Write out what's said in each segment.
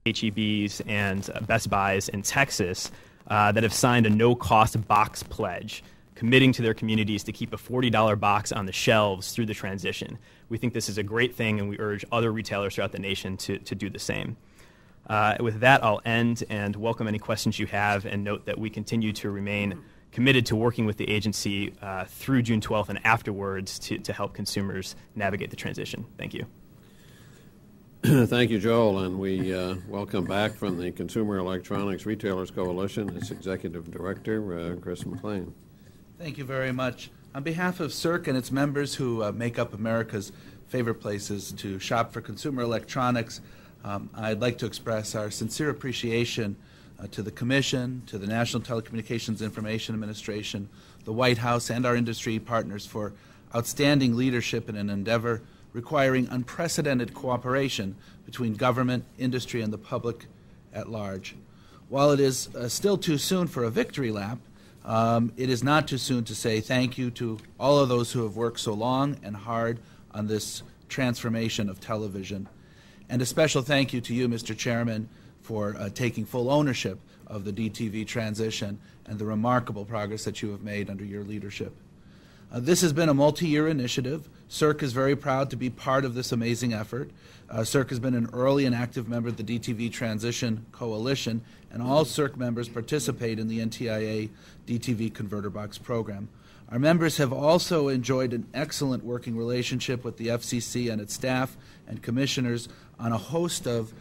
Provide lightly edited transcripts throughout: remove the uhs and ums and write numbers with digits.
H-E-Bs and Best Buys in Texas that have signed a no-cost box pledge, committing to their communities to keep a $40 box on the shelves through the transition. We think this is a great thing, and we urge other retailers throughout the nation to do the same. With that, I'll end and welcome any questions you have, and note that we continue to remain committed to working with the agency through June 12th and afterwards to help consumers navigate the transition. Thank you. Thank you, Joel, and we welcome back from the Consumer Electronics Retailers Coalition its Executive Director, Chris McLean. Thank you very much. On behalf of CERC and its members who make up America's favorite places to shop for consumer electronics, I'd like to express our sincere appreciation to the Commission, to the National Telecommunications Information Administration, the White House, and our industry partners for outstanding leadership in an endeavor requiring unprecedented cooperation between government, industry, and the public at large. While it is still too soon for a victory lap, it is not too soon to say thank you to all of those who have worked so long and hard on this transformation of television. And a special thank you to you, Mr. Chairman, for taking full ownership of the DTV transition and the remarkable progress that you have made under your leadership. This has been a multi-year initiative. CERC is very proud to be part of this amazing effort. CERC has been an early and active member of the DTV Transition Coalition, and all CERC members participate in the NTIA DTV Converter Box program. Our members have also enjoyed an excellent working relationship with the FCC and its staff and commissioners on a host of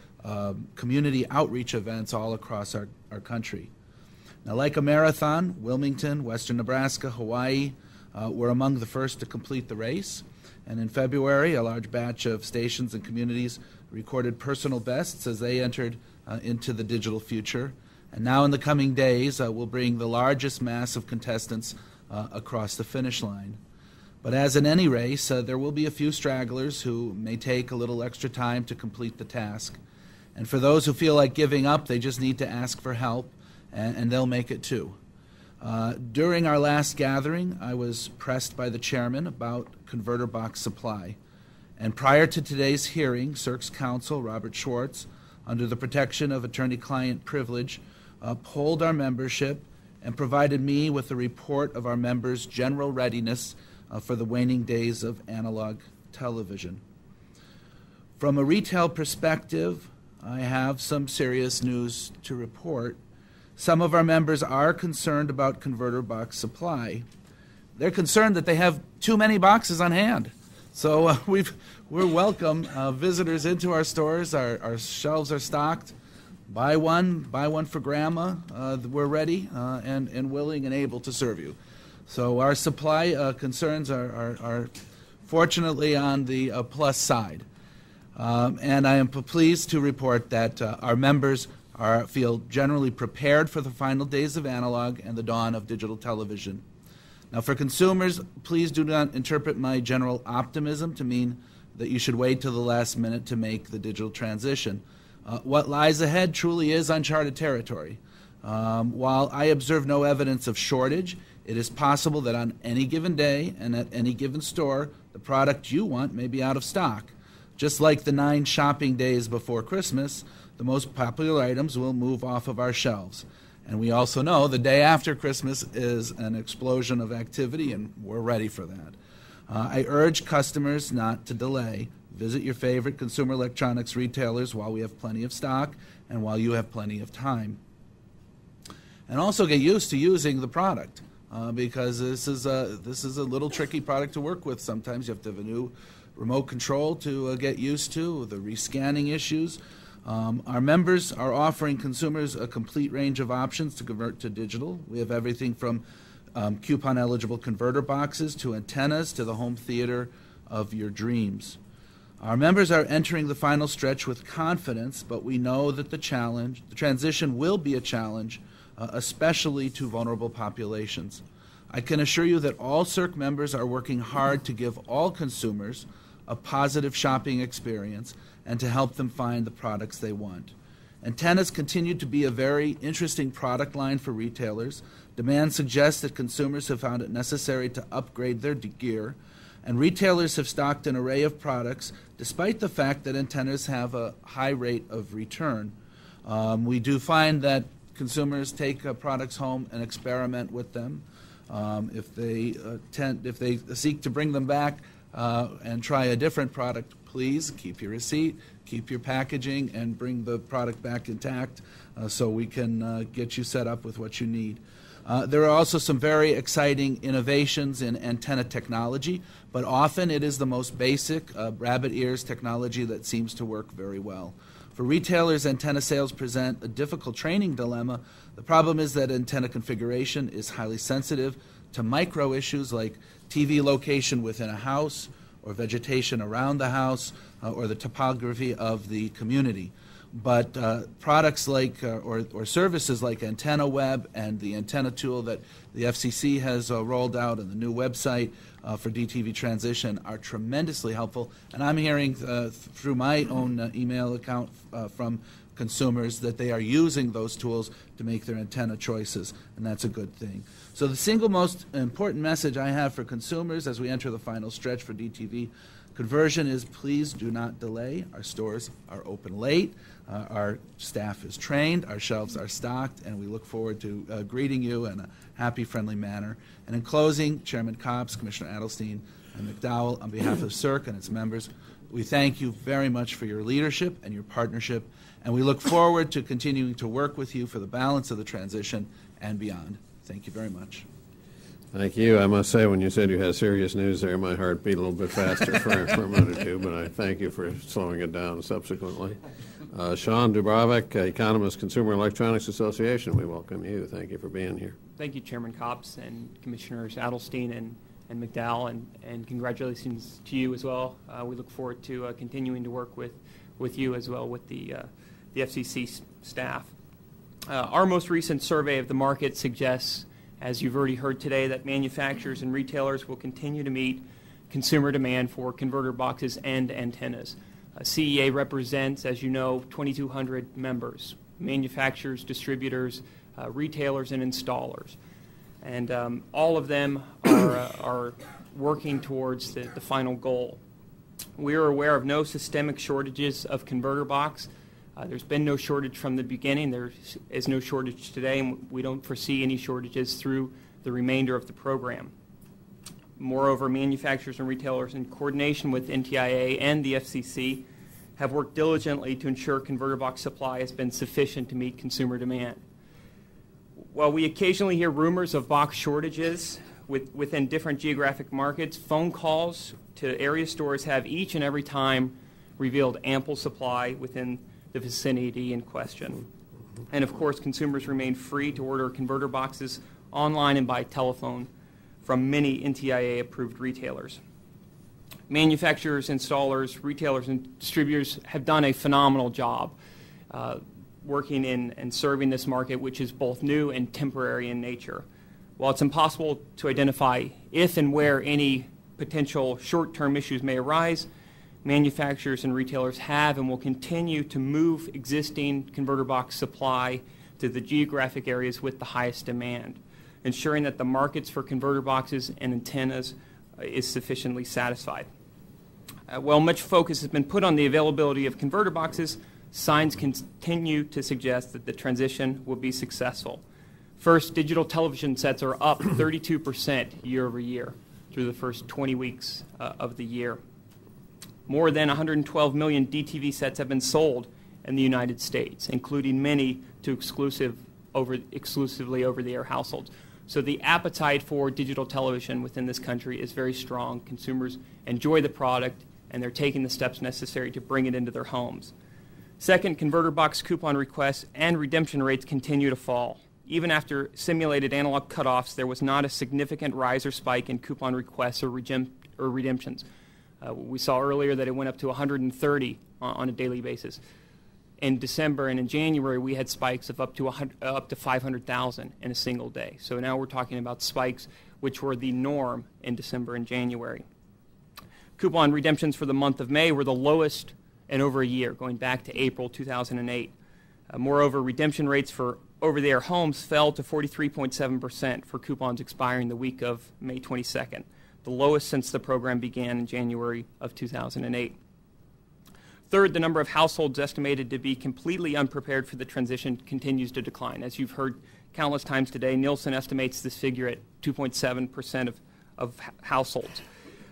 community outreach events all across our country. Now, like a marathon, Wilmington, Western Nebraska, Hawaii were among the first to complete the race. And in February, a large batch of stations and communities recorded personal bests as they entered into the digital future. And now in the coming days, we'll bring the largest mass of contestants across the finish line. But as in any race, there will be a few stragglers who may take a little extra time to complete the task. And for those who feel like giving up, they just need to ask for help, and they'll make it too. During our last gathering, I was pressed by the chairman about converter box supply. And prior to today's hearing, CERC's counsel, Robert Schwartz, under the protection of attorney-client privilege, polled our membership and provided me with a report of our members' general readiness for the waning days of analog television. From a retail perspective, I have some serious news to report. Some of our members are concerned about converter box supply. They're concerned that they have too many boxes on hand. So we're welcome visitors into our stores. Our shelves are stocked. Buy one for grandma. We're ready and willing and able to serve you. So our supply concerns are fortunately on the plus side. And I am pleased to report that our members feel generally prepared for the final days of analog and the dawn of digital television. Now, for consumers, please do not interpret my general optimism to mean that you should wait till the last minute to make the digital transition. What lies ahead truly is uncharted territory. While I observe no evidence of shortage, it is possible that on any given day and at any given store, the product you want may be out of stock. Just like the 9 shopping days before Christmas, the most popular items will move off of our shelves. And we also know the day after Christmas is an explosion of activity, and we're ready for that. I urge customers not to delay. Visit your favorite consumer electronics retailers while we have plenty of stock and while you have plenty of time. And also get used to using the product because this is a little tricky product to work with. Sometimes you have to have a new remote control to get used to, the rescanning issues. Our members are offering consumers a complete range of options to convert to digital. We have everything from coupon-eligible converter boxes to antennas to the home theater of your dreams. Our members are entering the final stretch with confidence, but we know that the transition will be a challenge, especially to vulnerable populations. I can assure you that all CERC members are working hard to give all consumers a positive shopping experience and to help them find the products they want. Antennas continue to be a very interesting product line for retailers. Demand suggests that consumers have found it necessary to upgrade their gear, and retailers have stocked an array of products despite the fact that antennas have a high rate of return. We do find that consumers take products home and experiment with them. If they seek to bring them back and try a different product, please keep your receipt, keep your packaging, and bring the product back intact so we can get you set up with what you need. There are also some very exciting innovations in antenna technology, but often it is the most basic rabbit ears technology that seems to work very well. For retailers, antenna sales present a difficult training dilemma. The problem is that antenna configuration is highly sensitive to micro issues like TV location within a house or vegetation around the house or the topography of the community. But products like or services like Antenna Web and the antenna tool that the FCC has rolled out and the new website for DTV transition are tremendously helpful. And I'm hearing through my own email account from consumers that they are using those tools to make their antenna choices, and that's a good thing. So the single most important message I have for consumers as we enter the final stretch for DTV conversion is please do not delay. Our stores are open late. Our staff is trained. Our shelves are stocked, and we look forward to greeting you in a happy, friendly manner. And in closing, Chairman Copps, Commissioner Adelstein, and McDowell, on behalf of CERC and its members, we thank you very much for your leadership and your partnership, and we look forward to continuing to work with you for the balance of the transition and beyond. Thank you very much. Thank you. I must say, when you said you had serious news there, my heart beat a little bit faster for a minute or two, but I thank you for slowing it down subsequently. Sean Dubravik, economist, Consumer Electronics Association, we welcome you. Thank you for being here. Thank you, Chairman Copps and Commissioners Adelstein and McDowell, and congratulations to you as well. We look forward to continuing to work with you as well with the FCC staff. Our most recent survey of the market suggests, as you've already heard today, that manufacturers and retailers will continue to meet consumer demand for converter boxes and antennas. CEA represents, as you know, 2,200 members, manufacturers, distributors, retailers, and installers. And all of them are working towards the final goal. We are aware of no systemic shortages of converter box. There's been no shortage from the beginning. There is no shortage today, and we don't foresee any shortages through the remainder of the program. Moreover, manufacturers and retailers, in coordination with NTIA and the FCC, have worked diligently to ensure converter box supply has been sufficient to meet consumer demand. While we occasionally hear rumors of box shortages within different geographic markets, phone calls to area stores have each and every time revealed ample supply within the vicinity in question. And of course, consumers remain free to order converter boxes online and by telephone from many NTIA-approved retailers. Manufacturers, installers, retailers, and distributors have done a phenomenal job working in and serving this market, which is both new and temporary in nature. While it's impossible to identify if and where any potential short-term issues may arise, manufacturers and retailers have and will continue to move existing converter box supply to the geographic areas with the highest demand, ensuring that the markets for converter boxes and antennas is sufficiently satisfied. While much focus has been put on the availability of converter boxes, signs continue to suggest that the transition will be successful. First, digital television sets are up 32% year over year through the first 20 weeks of the year. More than 112 million DTV sets have been sold in the United States, including many to exclusively over-the-air households. So the appetite for digital television within this country is very strong. Consumers enjoy the product, and they're taking the steps necessary to bring it into their homes. Second, converter box coupon requests and redemption rates continue to fall. Even after simulated analog cutoffs, there was not a significant rise or spike in coupon requests or redemptions. We saw earlier that it went up to 130 on a daily basis. In December and in January, we had spikes of up to 500,000 in a single day. So now we're talking about spikes which were the norm in December and January. Coupon redemptions for the month of May were the lowest in over a year, going back to April 2008. Moreover, redemption rates for over-the-air homes fell to 43.7% for coupons expiring the week of May 22nd, the lowest since the program began in January of 2008. Third, the number of households estimated to be completely unprepared for the transition continues to decline. As you've heard countless times today, Nielsen estimates this figure at 2.7% of households.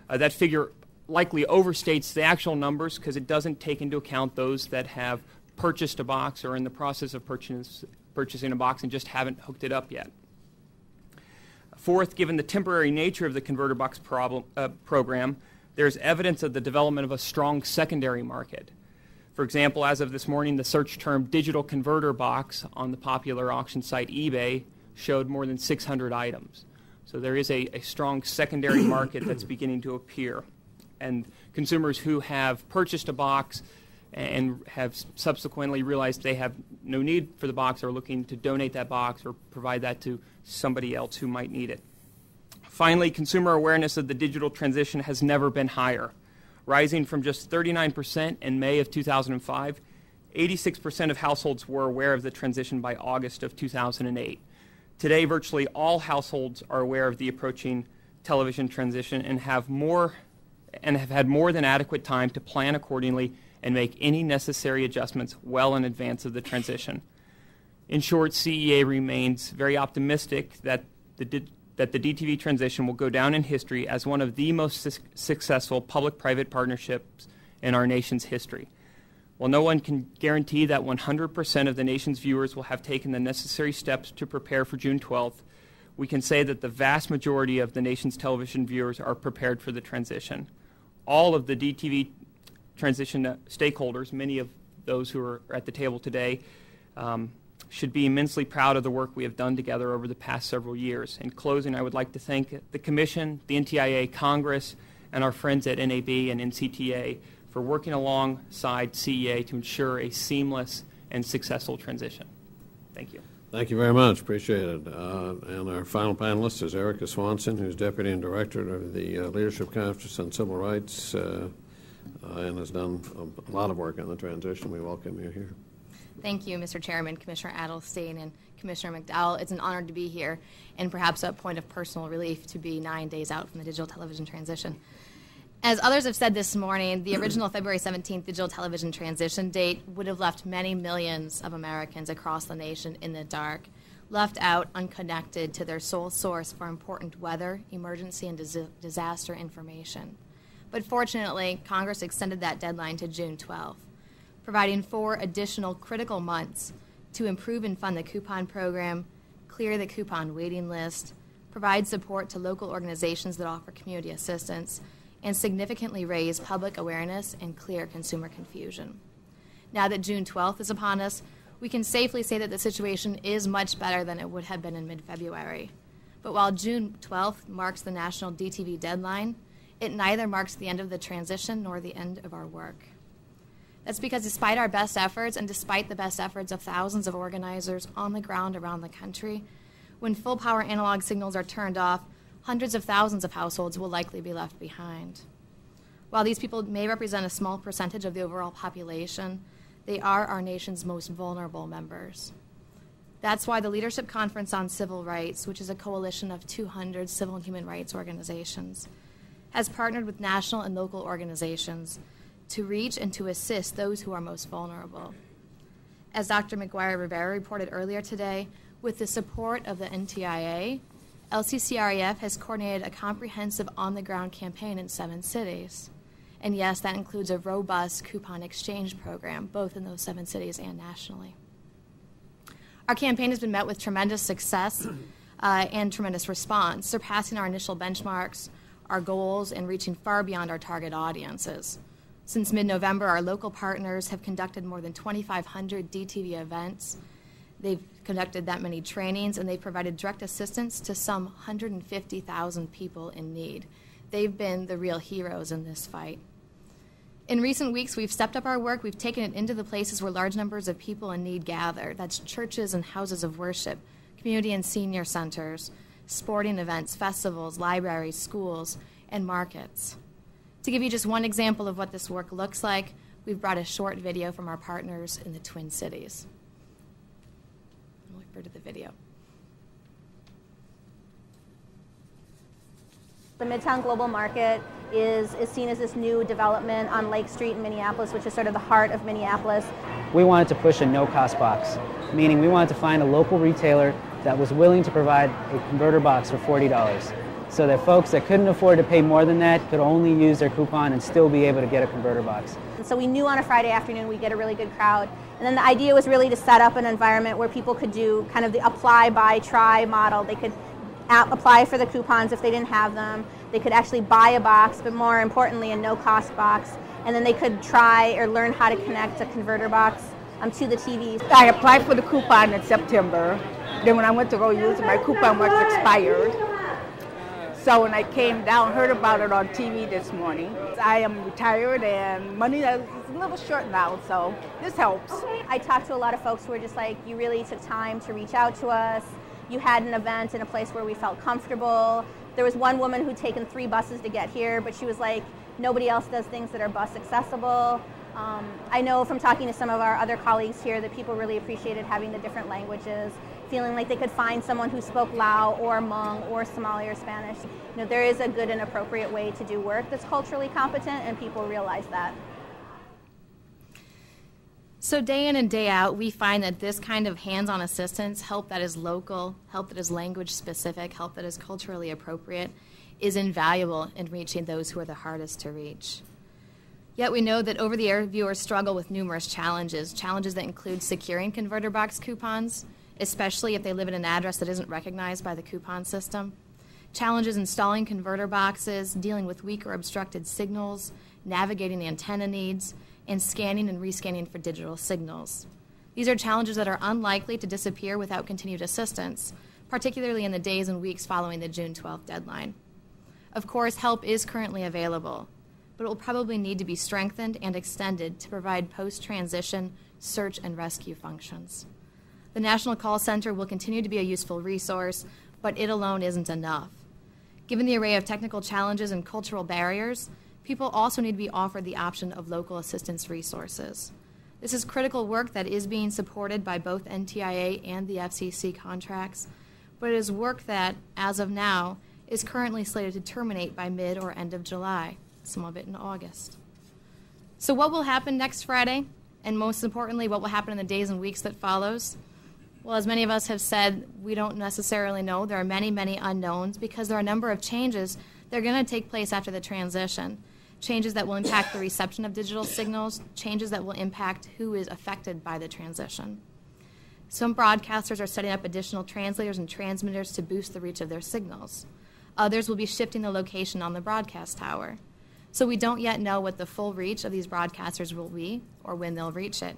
That figure likely overstates the actual numbers because it doesn't take into account those that have purchased a box or are in the process of purchasing a box and just haven't hooked it up yet. Fourth, given the temporary nature of the converter box program, there's evidence of the development of a strong secondary market. For example, as of this morning, the search term digital converter box on the popular auction site eBay showed more than 600 items. So there is a strong secondary market that's beginning to appear. And consumers who have purchased a box and have subsequently realized they have no need for the box are looking to donate that box or provide that to somebody else who might need it. Finally, consumer awareness of the digital transition has never been higher. Rising from just 39% in May of 2005, 86% of households were aware of the transition by August of 2008. Today, virtually all households are aware of the approaching television transition and have had more than adequate time to plan accordingly and make any necessary adjustments well in advance of the transition. In short, CEA remains very optimistic that the DTV transition will go down in history as one of the most successful public-private partnerships in our nation's history. While no one can guarantee that 100% of the nation's viewers will have taken the necessary steps to prepare for June 12th, we can say that the vast majority of the nation's television viewers are prepared for the transition. All of the DTV transition stakeholders, many of those who are at the table today, should be immensely proud of the work we have done together over the past several years. In closing, I would like to thank the Commission, the NTIA, Congress, and our friends at NAB and NCTA for working alongside CEA to ensure a seamless and successful transition. Thank you. Thank you very much. Appreciate it. And our final panelist is Erica Swanson, who's Deputy and Director of the Leadership Conference on Civil Rights and has done a lot of work on the transition. We welcome you here. Thank you, Mr. Chairman, Commissioner Adelstein, and Commissioner McDowell. It's an honor to be here and perhaps a point of personal relief to be 9 days out from the digital television transition. As others have said this morning, the original February 17th digital television transition date would have left many millions of Americans across the nation in the dark, left out unconnected to their sole source for important weather, emergency, and disaster information. But fortunately, Congress extended that deadline to June 12th, providing 4 additional critical months to improve and fund the coupon program, clear the coupon waiting list, provide support to local organizations that offer community assistance, and significantly raise public awareness and clear consumer confusion. Now that June 12th is upon us, we can safely say that the situation is much better than it would have been in mid-February. But while June 12th marks the national DTV deadline, it neither marks the end of the transition nor the end of our work. That's because despite our best efforts and despite the best efforts of thousands of organizers on the ground around the country, when full power analog signals are turned off, hundreds of thousands of households will likely be left behind. While these people may represent a small percentage of the overall population, they are our nation's most vulnerable members. That's why the Leadership Conference on Civil Rights, which is a coalition of 200 civil and human rights organizations, has partnered with national and local organizations to reach and to assist those who are most vulnerable. As Dr. McGuire-Rivera reported earlier today, with the support of the NTIA, LCCREF has coordinated a comprehensive on-the-ground campaign in 7 cities. And yes, that includes a robust coupon exchange program, both in those 7 cities and nationally. Our campaign has been met with tremendous success and tremendous response, surpassing our initial benchmarks, our goals, and reaching far beyond our target audiences. Since mid-November, our local partners have conducted more than 2,500 DTV events. They've conducted that many trainings, and they've provided direct assistance to some 150,000 people in need. They've been the real heroes in this fight. In recent weeks, we've stepped up our work. We've taken it into the places where large numbers of people in need gather. That's churches and houses of worship, community and senior centers, sporting events, festivals, libraries, schools, and markets. To give you just one example of what this work looks like, we've brought a short video from our partners in the Twin Cities. I'll refer to the video. The Midtown Global Market is seen as this new development on Lake Street in Minneapolis, which is sort of the heart of Minneapolis. We wanted to push a no-cost box, meaning we wanted to find a local retailer that was willing to provide a converter box for $40, so that folks that couldn't afford to pay more than that could only use their coupon and still be able to get a converter box. And so we knew on a Friday afternoon we'd get a really good crowd. And then the idea was really to set up an environment where people could do kind of the apply, buy, try model. They could apply for the coupons if they didn't have them. They could actually buy a box, but more importantly, a no-cost box. And then they could try or learn how to connect a converter box to the TV. I applied for the coupon in September. Then when I went to go use it, my coupon was expired. So when I came down, heard about it on TV this morning. I am retired and money is a little short now, so this helps. I talked to a lot of folks who were just like, you really took time to reach out to us. You had an event in a place where we felt comfortable. There was one woman who'd taken 3 buses to get here, but she was like, nobody else does things that are bus accessible. I know from talking to some of our other colleagues here that people really appreciated having the different languages, feeling like they could find someone who spoke Lao or Hmong or Somali or Spanish. You know, there is a good and appropriate way to do work that's culturally competent, and people realize that. So day in and day out, we find that this kind of hands-on assistance, help that is local, help that is language specific, help that is culturally appropriate, is invaluable in reaching those who are the hardest to reach. Yet we know that over-the-air viewers struggle with numerous challenges that include securing converter box coupons, especially if they live at an address that isn't recognized by the coupon system, challenges installing converter boxes, dealing with weak or obstructed signals, navigating the antenna needs, and scanning and rescanning for digital signals. These are challenges that are unlikely to disappear without continued assistance, particularly in the days and weeks following the June 12th deadline. Of course, help is currently available, but it will probably need to be strengthened and extended to provide post-transition search and rescue functions. The National Call Center will continue to be a useful resource, but it alone isn't enough. Given the array of technical challenges and cultural barriers, people also need to be offered the option of local assistance resources. This is critical work that is being supported by both NTIA and the FCC contracts, but it is work that, as of now, is currently slated to terminate by mid or end of July, some of it in August. So what will happen next Friday? And most importantly, what will happen in the days and weeks that follows? Well, as many of us have said, we don't necessarily know. There are many, many unknowns because there are a number of changes that are going to take place after the transition. Changes that will impact the reception of digital signals, changes that will impact who is affected by the transition. Some broadcasters are setting up additional translators and transmitters to boost the reach of their signals. Others will be shifting the location on the broadcast tower. So we don't yet know what the full reach of these broadcasters will be or when they'll reach it.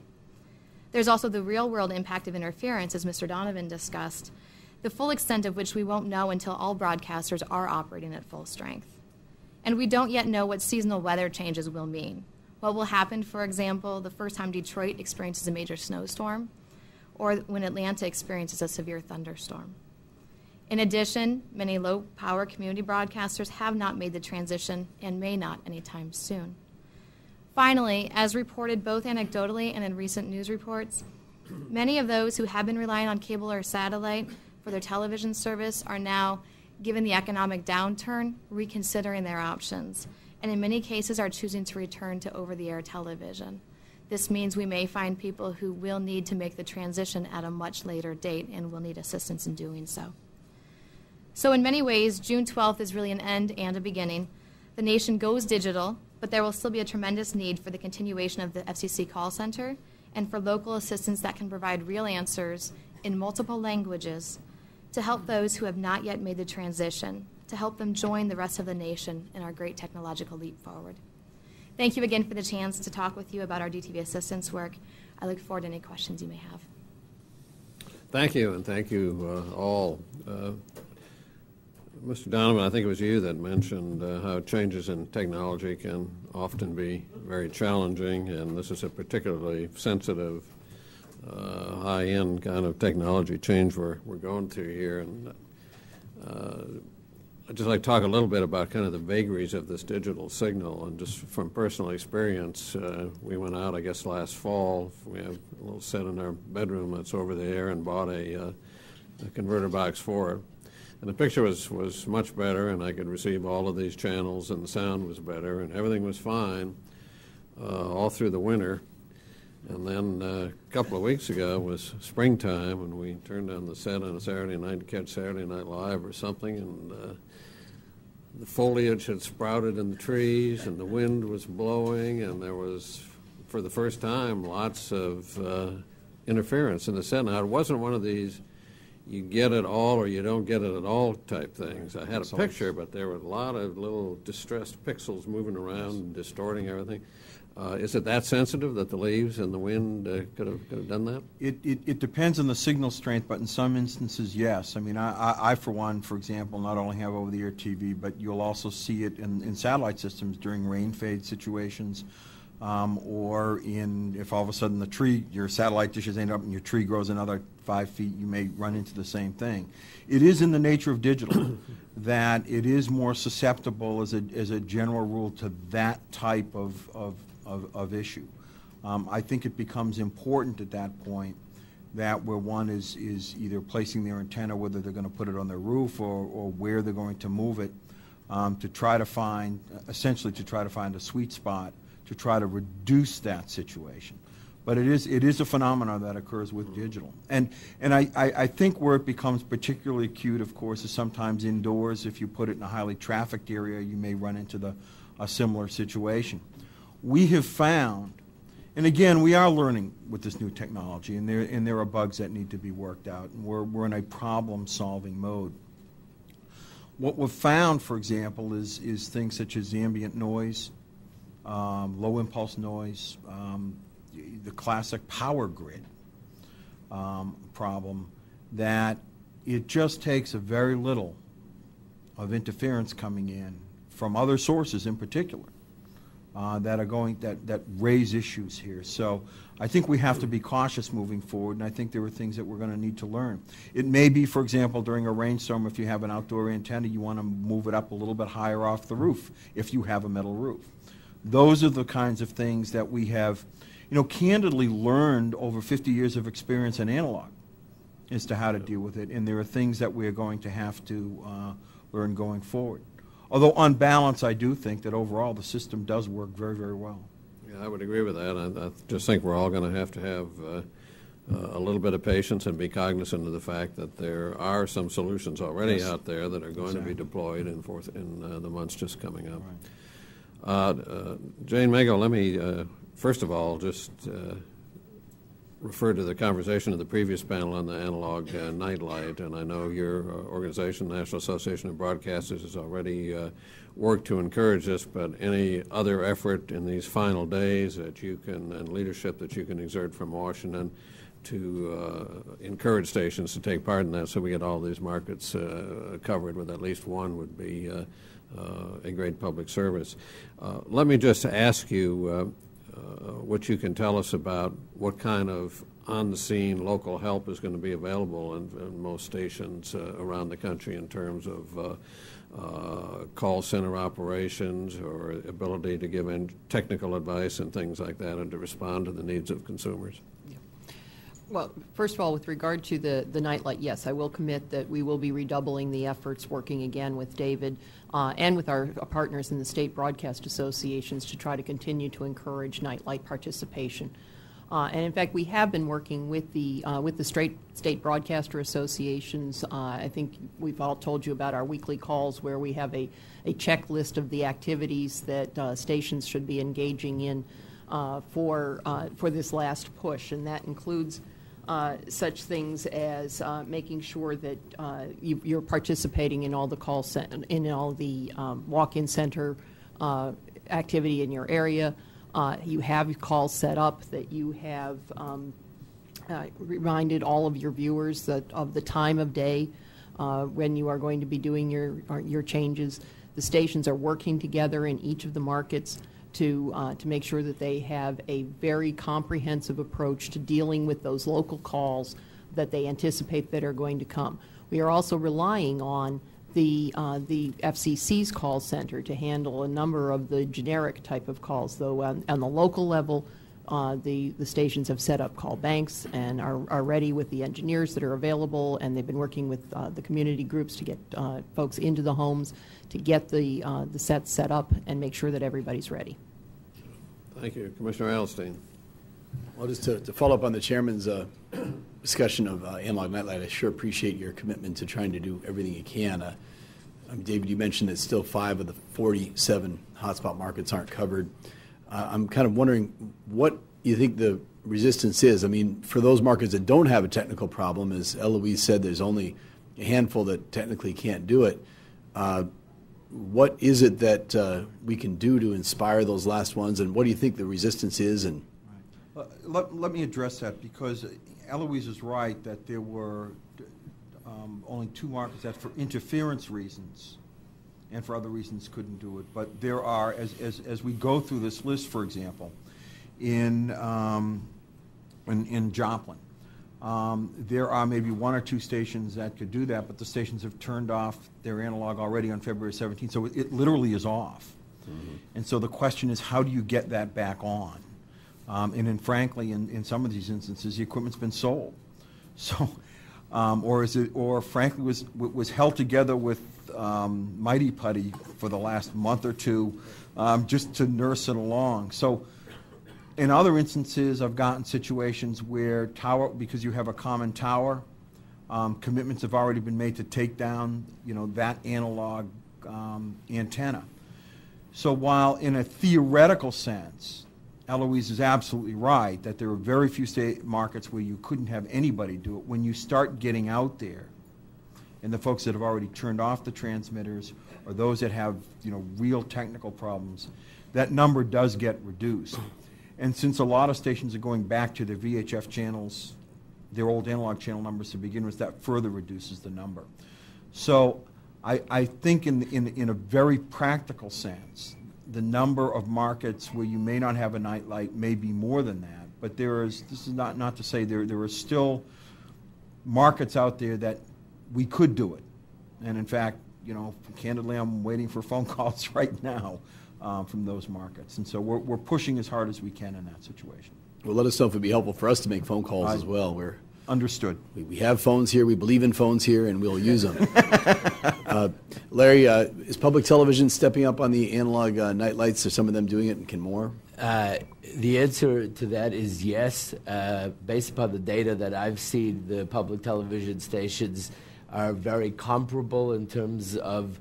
There's also the real-world impact of interference, as Mr. Donovan discussed, the full extent of which we won't know until all broadcasters are operating at full strength. And we don't yet know what seasonal weather changes will mean. What will happen, for example, the first time Detroit experiences a major snowstorm, or when Atlanta experiences a severe thunderstorm. In addition, many low-power community broadcasters have not made the transition and may not anytime soon. Finally, as reported both anecdotally and in recent news reports, many of those who have been relying on cable or satellite for their television service are now, given the economic downturn, reconsidering their options, and in many cases are choosing to return to over-the-air television. This means we may find people who will need to make the transition at a much later date and will need assistance in doing so. So in many ways, June 12th is really an end and a beginning. The nation goes digital, but there will still be a tremendous need for the continuation of the FCC call center and for local assistance that can provide real answers in multiple languages to help those who have not yet made the transition, to help them join the rest of the nation in our great technological leap forward. Thank you again for the chance to talk with you about our DTV assistance work. I look forward to any questions you may have. Thank you, and thank you all. Mr. Donovan, I think it was you that mentioned how changes in technology can often be very challenging, and this is a particularly sensitive, high-end kind of technology change we're going through here. And I'd just like to talk a little bit about kind of the vagaries of this digital signal, and just from personal experience, we went out, I guess, last fall. We have a little set in our bedroom that's over the air and bought a converter box for it. And the picture was much better, and I could receive all of these channels, and the sound was better, and everything was fine all through the winter. And then a couple of weeks ago was springtime, and we turned on the set on a Saturday night to catch Saturday Night Live or something, and the foliage had sprouted in the trees, and the wind was blowing, and there was, for the first time, lots of interference in the set. Now, it wasn't one of these you get it all or you don't get it at all type things. I had a picture, but there were a lot of little distressed pixels moving around and distorting everything. Is it that sensitive that the leaves and the wind could have done that? It depends on the signal strength, but in some instances, yes. I mean, I for one, for example, not only have over-the-air TV, but you'll also see it in satellite systems during rain fade situations. Or if all of a sudden your satellite dishes end up and your tree grows another 5 feet, you may run into the same thing. It is in the nature of digital that it is more susceptible as a general rule to that type of issue. I think it becomes important at that point that where one is either placing their antenna, whether they're going to put it on their roof or where they're going to move it, to try to find a sweet spot to try to reduce that situation. But it is a phenomenon that occurs with digital. And I think where it becomes particularly acute, of course, is sometimes indoors. If you put it in a highly trafficked area, you may run into a similar situation. We have found, and again, we are learning with this new technology, and there are bugs that need to be worked out, and we're in a problem-solving mode. What we've found, for example, is things such as ambient noise, low impulse noise, the classic power grid problem, that it just takes a very little of interference coming in from other sources in particular that raise issues here. So I think we have to be cautious moving forward, and I think there are things that we're going to need to learn. It may be, for example, during a rainstorm, if you have an outdoor antenna, you want to move it up a little bit higher off the roof if you have a metal roof. Those are the kinds of things that we have, candidly learned over 50 years of experience in analog as to how to deal with it, and there are things that we are going to have to learn going forward. Although on balance, I do think that overall the system does work very, very well. Yeah, I would agree with that. I just think we're all going to have a little bit of patience and be cognizant of the fact that there are some solutions already out there that are going to be deployed in the months just coming up. Right. Jane Mago, let me first of all just refer to the conversation of the previous panel on the analog nightlight, and I know your organization, National Association of Broadcasters, has already worked to encourage this, but any other effort in these final days that you can, and leadership that you can exert from Washington to encourage stations to take part in that so we get all these markets covered with at least one would be a great public service. Let me just ask you what you can tell us about what kind of on-the-scene local help is going to be available in most stations around the country in terms of call center operations or ability to give technical advice and things like that and to respond to the needs of consumers. Well, first of all, with regard to the nightlight, yes, I will commit that we will be redoubling the efforts, working again with David and with our partners in the state broadcast associations to try to continue to encourage nightlight participation. And in fact, we have been working with the state broadcaster associations. I think we've all told you about our weekly calls where we have a checklist of the activities that stations should be engaging in for this last push, and that includes such things as making sure that you're participating in all the walk-in center activity in your area. You have calls set up, that you have reminded all of your viewers of the time of day when you are going to be doing your changes. The stations are working together in each of the markets to make sure that they have a very comprehensive approach to dealing with those local calls that they anticipate that are going to come. We are also relying on the FCC's call center to handle a number of the generic type of calls, though on the local level, the stations have set up call banks and are ready with the engineers that are available, and they've been working with the community groups to get folks into the homes to get the sets set up and make sure that everybody's ready. Thank you. Commissioner Adelstein. Well, just to follow up on the chairman's discussion of analog nightlight, I sure appreciate your commitment to trying to do everything you can. David, you mentioned that still 5 of the 47 hotspot markets aren't covered. I'm kind of wondering what you think the resistance is. I mean, for those markets that don't have a technical problem, as Eloise said, there's only a handful that technically can't do it. What is it that we can do to inspire those last ones, and what do you think the resistance is? And let me address that, because Eloise is right that there were only 2 markets that for interference reasons and for other reasons couldn't do it. But there are, as we go through this list, for example, in Joplin, there are maybe 1 or 2 stations that could do that, but the stations have turned off their analog already on February 17th, so it literally is off. Mm-hmm. And so the question is, how do you get that back on? And then, frankly, in some of these instances, the equipment's been sold. So, or frankly, was held together with Mighty Putty for the last month or 2, just to nurse it along. So, in other instances, I've gotten situations where because you have a common tower, commitments have already been made to take down, that analog antenna. So while in a theoretical sense, Eloise is absolutely right that there are very few state markets where you couldn't have anybody do it. When you start getting out there, and the folks that have already turned off the transmitters, or those that have real technical problems, that number does get reduced. And since a lot of stations are going back to their VHF channels, their old analog channel numbers to begin with, that further reduces the number. So I think in a very practical sense, the number of markets where you may not have a nightlight may be more than that. But this is not to say there are still markets out there that we could do it. And in fact, candidly, I'm waiting for phone calls right now from those markets. And so we're pushing as hard as we can in that situation. Well, let us know if it would be helpful for us to make phone calls as well. We're understood. We have phones here. We believe in phones here, and we'll use them. Larry, is public television stepping up on the analog nightlights? Are some of them doing it, and can more? The answer to that is yes. Based upon the data that I've seen, the public television stations are very comparable in terms of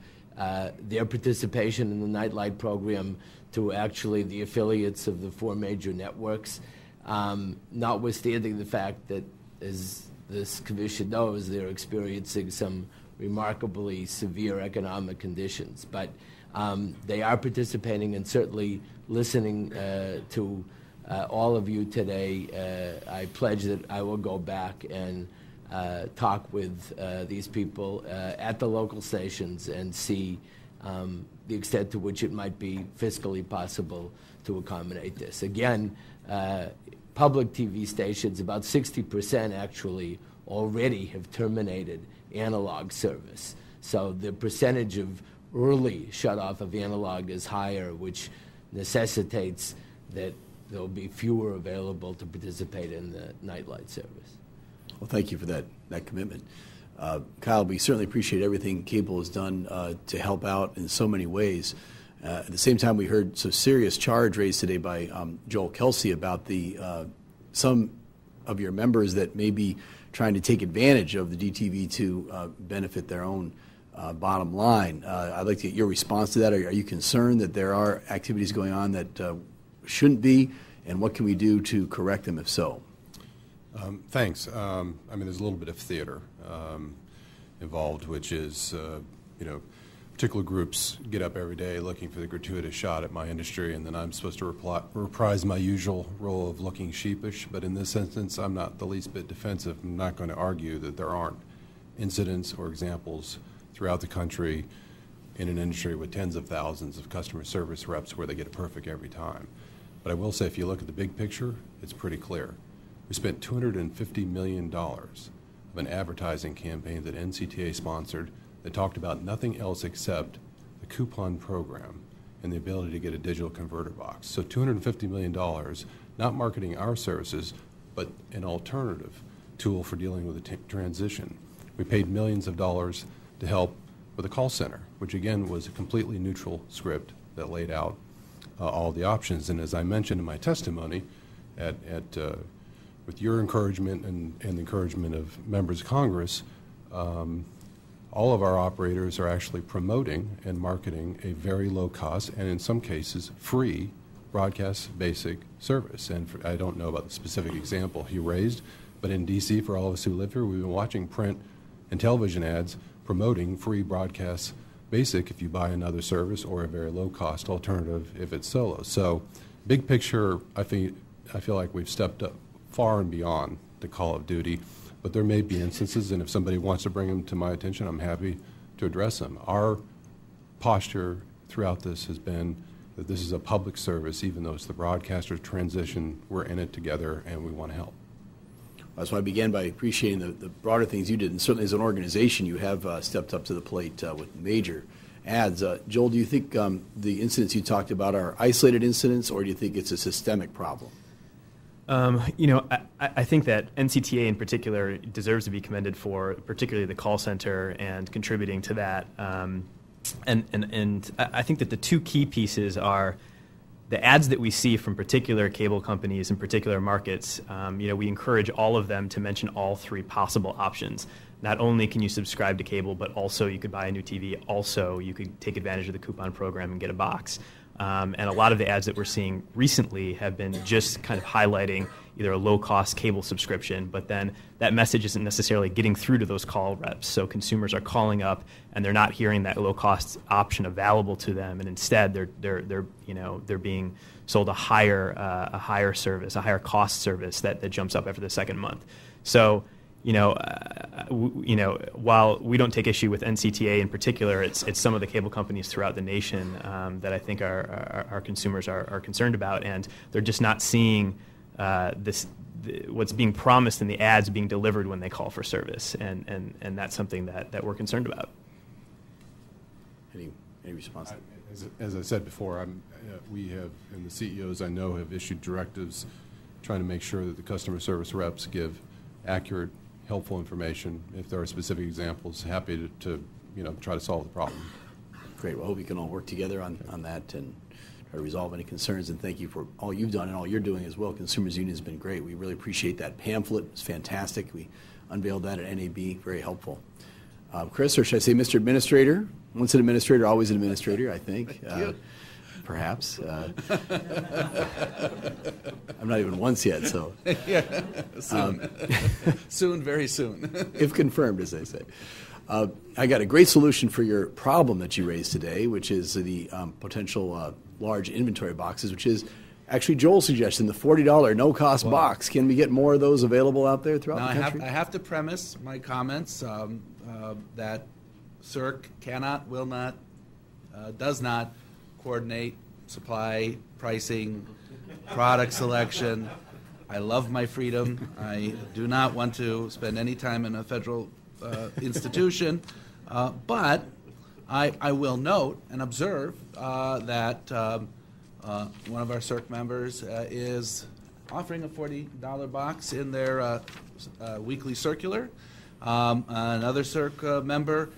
their participation in the nightlight program to actually the affiliates of the 4 major networks, notwithstanding the fact that, as this commission knows, they're experiencing some remarkably severe economic conditions. But they are participating, and certainly listening to all of you today. I pledge that I will go back and talk with these people at the local stations and see the extent to which it might be fiscally possible to accommodate this. Again, public TV stations, about 60% actually already have terminated analog service. So the percentage of early shutoff of analog is higher, which necessitates that there will be fewer available to participate in the nightlight service. Well, thank you for that commitment. Kyle, we certainly appreciate everything cable has done to help out in so many ways. At the same time, we heard some serious charge raised today by Joel Kelsey about some of your members that may be trying to take advantage of the DTV to benefit their own bottom line. I'd like to get your response to that. Are you concerned that there are activities going on that shouldn't be, and what can we do to correct them if so? Thanks. There's a little bit of theater involved, which is, particular groups get up every day looking for the gratuitous shot at my industry, and then I'm supposed to reprise my usual role of looking sheepish. But in this instance, I'm not the least bit defensive. I'm not going to argue that there aren't incidents or examples throughout the country in an industry with tens of thousands of customer service reps where they get it perfect every time. But I will say, if you look at the big picture, it's pretty clear. We spent $250 million of an advertising campaign that NCTA sponsored that talked about nothing else except the coupon program and the ability to get a digital converter box. So $250 million not marketing our services, but an alternative tool for dealing with the transition. We paid millions of dollars to help with a call center, which again was a completely neutral script that laid out all the options. And as I mentioned in my testimony, with your encouragement and the encouragement of members of Congress, all of our operators are actually promoting and marketing a very low cost and in some cases free broadcast basic service. And I don't know about the specific example he raised, but in D.C., for all of us who live here, we've been watching print and television ads promoting free broadcast basic if you buy another service, or a very low cost alternative if it's solo. So big picture, I feel like we've stepped up far and beyond the call of duty, but there may be instances, and if somebody wants to bring them to my attention, I'm happy to address them. Our posture throughout this has been that this is a public service, even though it's the broadcaster's transition, we're in it together and we want to help. That's why I began by appreciating the broader things you did, and certainly as an organization you have stepped up to the plate with major ads. Joel, do you think the incidents you talked about are isolated incidents, or do you think it's a systemic problem? I think that NCTA in particular deserves to be commended for particularly the call center and contributing to that. And I think that the two key pieces are the ads that we see from particular cable companies in particular markets. We encourage all of them to mention all three possible options. Not only can you subscribe to cable, but also you could buy a new TV. Also, you could take advantage of the coupon program and get a box. And a lot of the ads that we're seeing recently have been just kind of highlighting either a low-cost cable subscription, but then that message isn't necessarily getting through to those call reps. So consumers are calling up and they're not hearing that low-cost option available to them, and instead they're being sold a higher service, a higher cost service that jumps up after the second month. So while we don't take issue with NCTA in particular, it's some of the cable companies throughout the nation that I think our consumers are concerned about, and they're just not seeing what's being promised in the ads being delivered when they call for service, and that's something that we're concerned about. Any response? As I said before, we have, and the CEOs I know have issued directives trying to make sure that the customer service reps give accurate, helpful information. If there are specific examples, happy to try to solve the problem. Great. Well, I hope we can all work together on that and try to resolve any concerns. And thank you for all you've done and all you're doing as well. Consumers Union has been great. We really appreciate that pamphlet. It's fantastic. We unveiled that at NAB. Very helpful. Chris, or should I say Mr. Administrator? Once an administrator, always an administrator, I think. Perhaps. I'm not even once yet, so. Yeah, soon. Soon, very soon. If confirmed, as they say. I got a great solution for your problem that you raised today, which is the potential large inventory boxes, which is actually Joel's suggestion, the $40 no-cost box. Can we get more of those available out there throughout the country? I have to premise my comments that CERC cannot, will not, does not coordinate supply, pricing, product selection. I love my freedom. I do not want to spend any time in a federal institution, but I will note and observe that one of our CERC members is offering a $40 box in their weekly circular. Another CERC member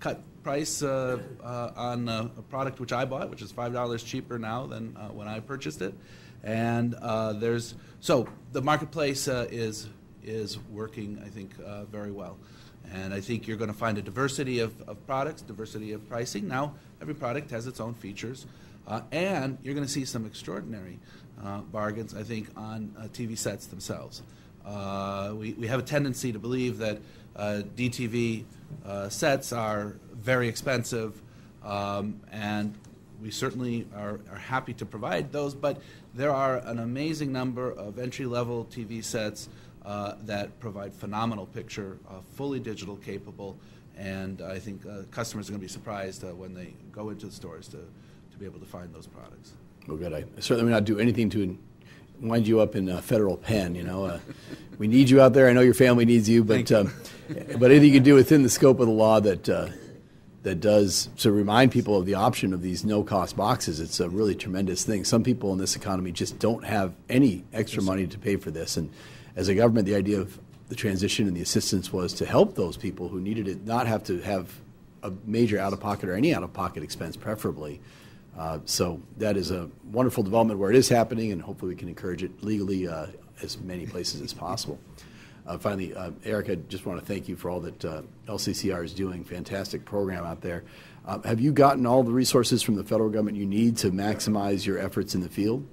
cut price on a product which I bought, which is $5 cheaper now than when I purchased it. And so the marketplace is working, I think, very well. And I think you're going to find a diversity of products, diversity of pricing. Now, every product has its own features. And you're going to see some extraordinary bargains, I think, on TV sets themselves. We have a tendency to believe that DTV sets are very expensive, and we certainly are happy to provide those, but there are an amazing number of entry-level TV sets that provide phenomenal picture, fully digital capable, and I think customers are going to be surprised when they go into the stores to be able to find those products. Well, good. I certainly will not do anything to wind you up in a federal pen. We need you out there. I know your family needs you, but anything you can do within the scope of the law that that does to remind people of the option of these no-cost boxes. It's a really tremendous thing. Some people in this economy just don't have any extra money to pay for this. And as a government, the idea of the transition and the assistance was to help those people who needed it not have to have a major out-of-pocket or any out-of-pocket expense, preferably. So that is a wonderful development where it is happening, and hopefully we can encourage it legally as many places as possible. Finally, Eric, I just want to thank you for all that LCCR is doing. Fantastic program out there. Have you gotten all the resources from the federal government you need to maximize your efforts in the field?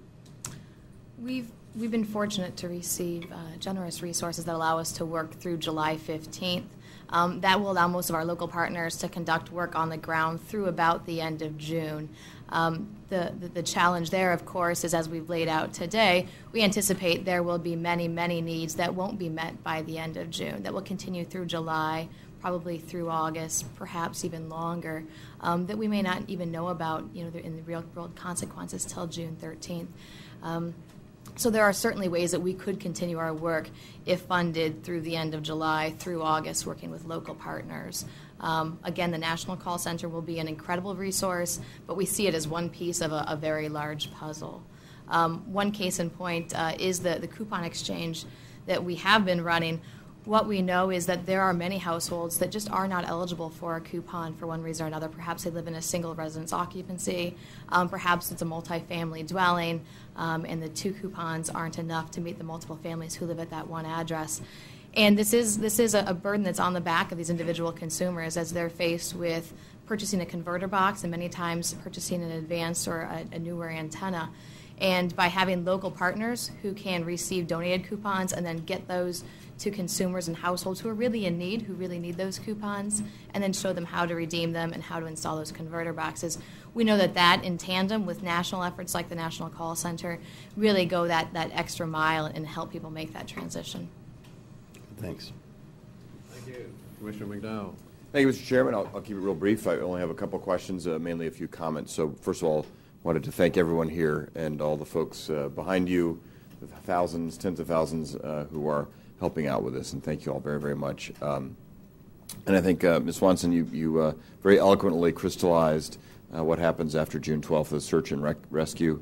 We've been fortunate to receive generous resources that allow us to work through July 15th. That will allow most of our local partners to conduct work on the ground through about the end of June. The challenge there, of course, is as we've laid out today, we anticipate there will be many, many needs that won't be met by the end of June, that will continue through July, probably through August, perhaps even longer, that we may not even know about, in the real world consequences till June 13th. So there are certainly ways that we could continue our work if funded through the end of July, through August, working with local partners. Again, the National Call Center will be an incredible resource, but we see it as one piece of a very large puzzle. One case in point is the coupon exchange that we have been running. What we know is that there are many households that just are not eligible for a coupon for one reason or another. Perhaps they live in a single residence occupancy. Perhaps it's a multifamily dwelling, and the 2 coupons aren't enough to meet the multiple families who live at that one address. And this is a burden that's on the back of these individual consumers as they're faced with purchasing a converter box and many times purchasing an advanced or a newer antenna. And by having local partners who can receive donated coupons and then get those to consumers and households who are really in need, who really need those coupons, and then show them how to redeem them and how to install those converter boxes. We know that in tandem with national efforts like the National Call Center really go that extra mile and help people make that transition. Thanks. Thank you. Commissioner McDowell. Thank you, Mr. Chairman. I'll keep it real brief. I only have a couple questions, mainly a few comments. So first of all, wanted to thank everyone here and all the folks behind you, the thousands, tens of thousands who are helping out with this, and thank you all very, very much. And I think, Ms. Swanson, you very eloquently crystallized what happens after June 12th, the search and rescue,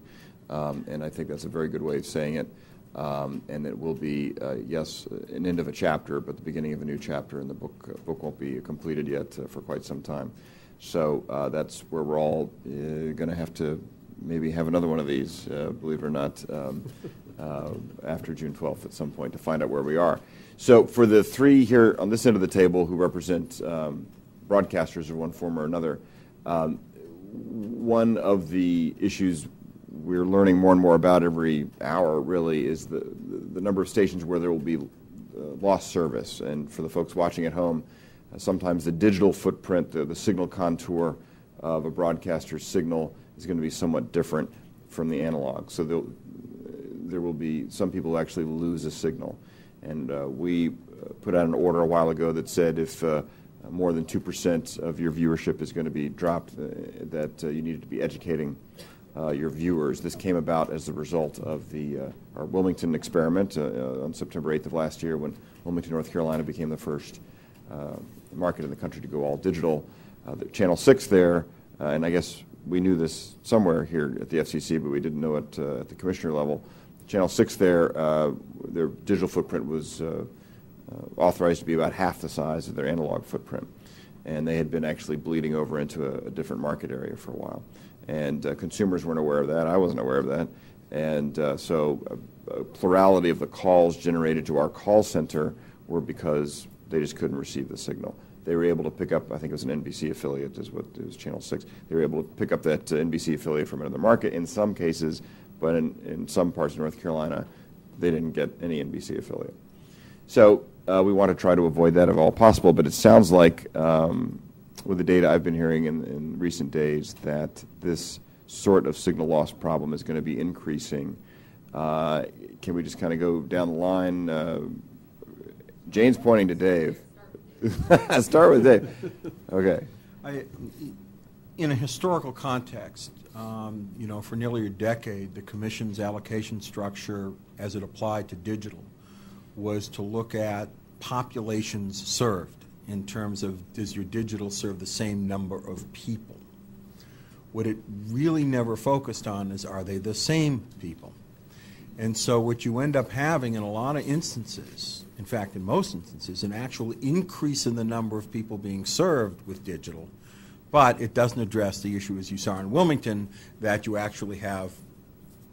and I think that's a very good way of saying it. And it will be, yes, an end of a chapter, but the beginning of a new chapter, and the book won't be completed yet for quite some time. So that's where we're all going to have to maybe have another one of these, believe it or not, after June 12th at some point to find out where we are. So for the 3 here on this end of the table who represent broadcasters of one form or another, one of the issues we're learning more and more about every hour really is the number of stations where there will be lost service. And for the folks watching at home, sometimes the digital footprint, the signal contour of a broadcaster's signal is going to be somewhat different from the analog. So there will be some people who actually lose a signal. And we put out an order a while ago that said if more than 2% of your viewership is going to be dropped, that you needed to be educating your viewers. This came about as a result of our Wilmington experiment on September 8th of last year, when Wilmington, North Carolina became the first market in the country to go all digital. Channel 6 there, and I guess we knew this somewhere here at the FCC, but we didn't know it at the commissioner level. Channel 6 there, their digital footprint was authorized to be about half the size of their analog footprint. And they had been actually bleeding over into a different market area for a while. And consumers weren't aware of that. I wasn't aware of that. And so a plurality of the calls generated to our call center were because they just couldn't receive the signal. They were able to pick up, I think it was an NBC affiliate, is what it was, Channel 6. They were able to pick up that NBC affiliate from another market in some cases, but in some parts of North Carolina, they didn't get any NBC affiliate. So we want to try to avoid that if all possible, but it sounds like with the data I've been hearing in recent days that this sort of signal loss problem is going to be increasing. Can we just kind of go down the line? Jane's pointing to Dave. Start with Dave. Okay. In a historical context, for nearly a decade, the Commission's allocation structure as it applied to digital was to look at populations served. in terms of does your digital serve the same number of people. What it really never focused on is are they the same people? And so what you end up having in a lot of instances, in fact in most instances, an actual increase in the number of people being served with digital, but it doesn't address the issue, as you saw in Wilmington, that you actually have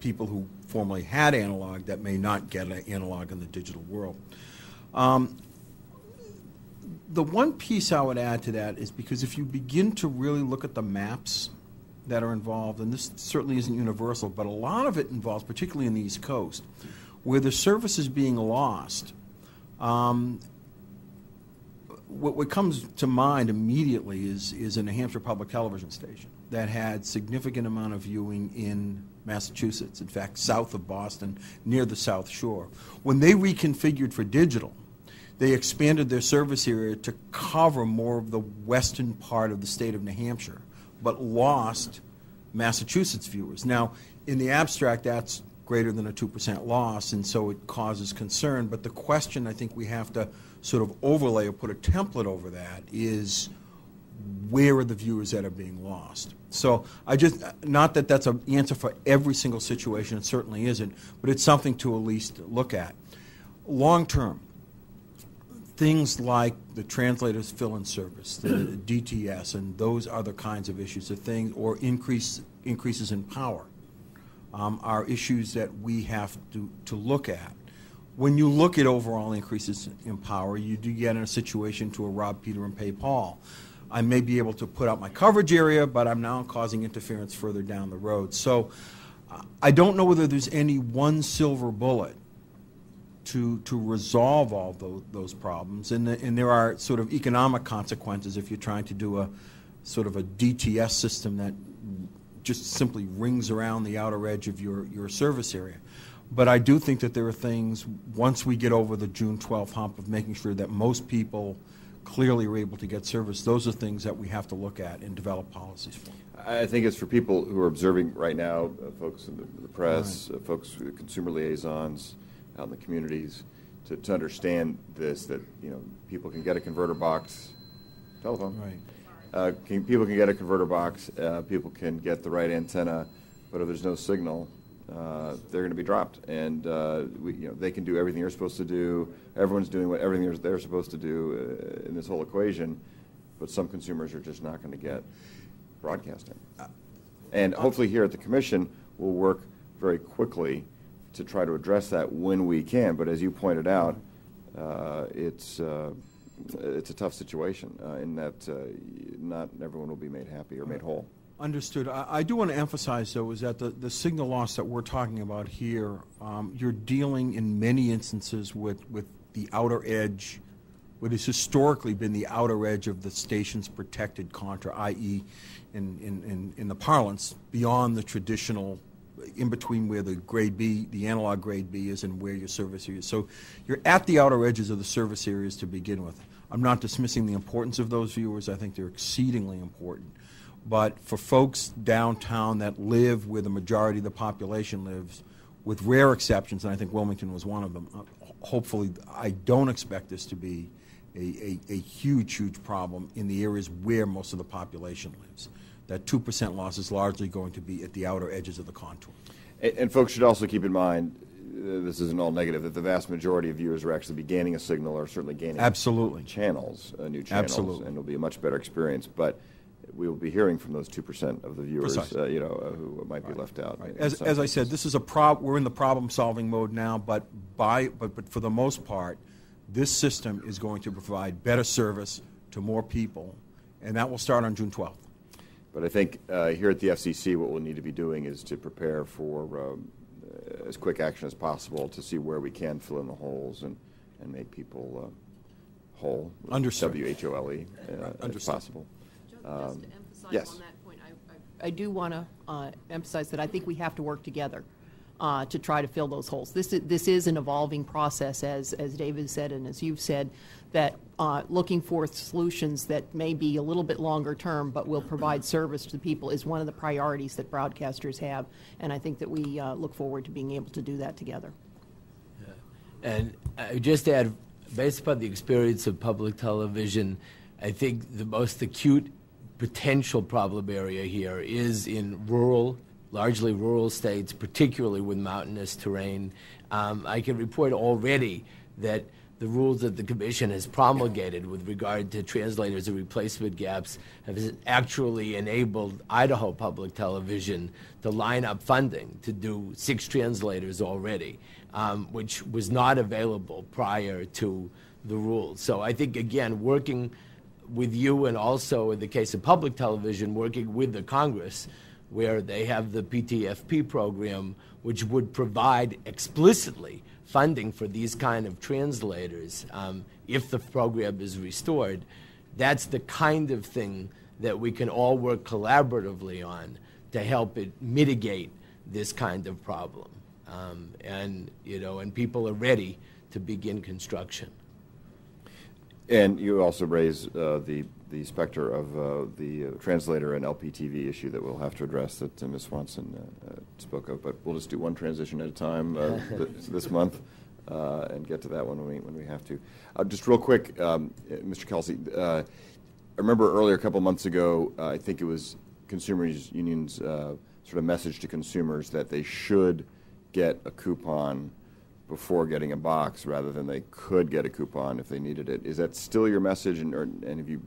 people who formerly had analog that may not get an analog in the digital world. The one piece I would add to that is because if you begin to really look at the maps that are involved, and this certainly isn't universal, but a lot of it involves, particularly in the East Coast, where the service is being lost. What comes to mind immediately is a New Hampshire public television station that had significant amount of viewing in Massachusetts, in fact, south of Boston, near the South Shore. When they reconfigured for digital, they expanded their service area to cover more of the western part of the state of New Hampshire, but lost Massachusetts viewers. Now, in the abstract, that's greater than a 2% loss, and so it causes concern. But the question I think we have to sort of overlay or put a template over that is where are the viewers that are being lost? So I just, not that that's an answer for every single situation, it certainly isn't, but it's something to at least look at. Long term, things like the translators fill-in service, the DTS, and those other kinds of issues, the thing, or increases in power, are issues that we have to look at. When you look at overall increases in power, you do get in a situation to a rob Peter and pay Paul. I may be able to put out my coverage area, but I'm now causing interference further down the road. So I don't know whether there's any one silver bullet to resolve all those problems, and there are sort of economic consequences if you're trying to do a sort of a DTS system that just simply rings around the outer edge of your service area. But I do think that there are things, once we get over the June 12th hump of making sure that most people clearly are able to get service, those are things that we have to look at and develop policies for. I think it's for people who are observing right now, folks in the press, right. Folks, consumer liaisons, out in the communities, to understand this, that people can get a converter box, telephone. Right. People can get a converter box. People can get the right antenna, but if there's no signal, they're going to be dropped. And they can do everything they're supposed to do. Everyone's doing everything they're supposed to do in this whole equation, but some consumers are just not going to get broadcasting. And hopefully here at the Commission, we'll work very quickly to try to address that when we can. But as you pointed out, it's a tough situation in that not everyone will be made happy or made whole. Understood. I do want to emphasize, though, is that the signal loss that we're talking about here, you're dealing in many instances with the outer edge, what has historically been the outer edge of the station's protected contour, i.e., in the parlance, beyond the traditional, in between where the grade B, the analog grade B is, and where your service area is. So you're at the outer edges of the service areas to begin with. I'm not dismissing the importance of those viewers. I think they're exceedingly important. But for folks downtown that live where the majority of the population lives, with rare exceptions, and I think Wilmington was one of them, hopefully I don't expect this to be a huge, huge problem in the areas where most of the population lives. That 2% loss is largely going to be at the outer edges of the contour. And folks should also keep in mind, this isn't all negative, that the vast majority of viewers are actually be gaining a signal or certainly gaining channels, new channels, Absolutely. And it'll be a much better experience. But we will be hearing from those 2% of the viewers, who might be left out. Right. As I said, this is we're in the problem-solving mode now, but for the most part, this system is going to provide better service to more people, and that will start on June 12th. But I think here at the FCC, what we'll need to be doing is to prepare for as quick action as possible to see where we can fill in the holes and make people whole. Understood. WHOLE as possible. Just to emphasize yes. on that point, I do want to emphasize that I think we have to work together to try to fill those holes. This is an evolving process, as David said and as you've said, that looking for solutions that may be a little bit longer term but will provide service to people is one of the priorities that broadcasters have, and I think that we look forward to being able to do that together. And just to add based upon the experience of public television, I think the most acute potential problem area here is in largely rural states, particularly with mountainous terrain. I can report already that the rules that the Commission has promulgated with regard to translators and replacement gaps have actually enabled Idaho Public Television to line up funding to do 6 translators already, which was not available prior to the rules. So I think, again, working with you and also in the case of public television, working with the Congress, where they have the PTFP program, which would provide explicitly funding for these kind of translators if the program is restored. That's the kind of thing that we can all work collaboratively on to help it mitigate this kind of problem. And people are ready to begin construction. And you also raise the specter of the translator and LPTV issue that we'll have to address that Ms. Swanson spoke of. But we'll just do one transition at a time this month and get to that one when we have to. Just real quick, Mr. Kelsey, I remember earlier a couple months ago, I think it was Consumers Union's sort of message to consumers that they should get a coupon before getting a box rather than they could get a coupon if they needed it. Is that still your message, and have you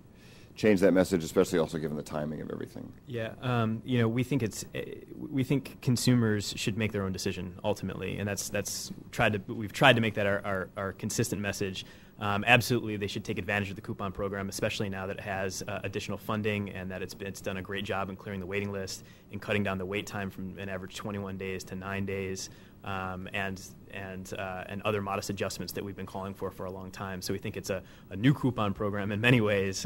changed that message, especially also given the timing of everything? Yeah, we think consumers should make their own decision ultimately, and we've tried to make that our consistent message. Absolutely, they should take advantage of the coupon program, especially now that it has additional funding and that it's done a great job in clearing the waiting list and cutting down the wait time from an average 21 days to 9 days. And other modest adjustments that we've been calling for a long time. So we think it's a new coupon program in many ways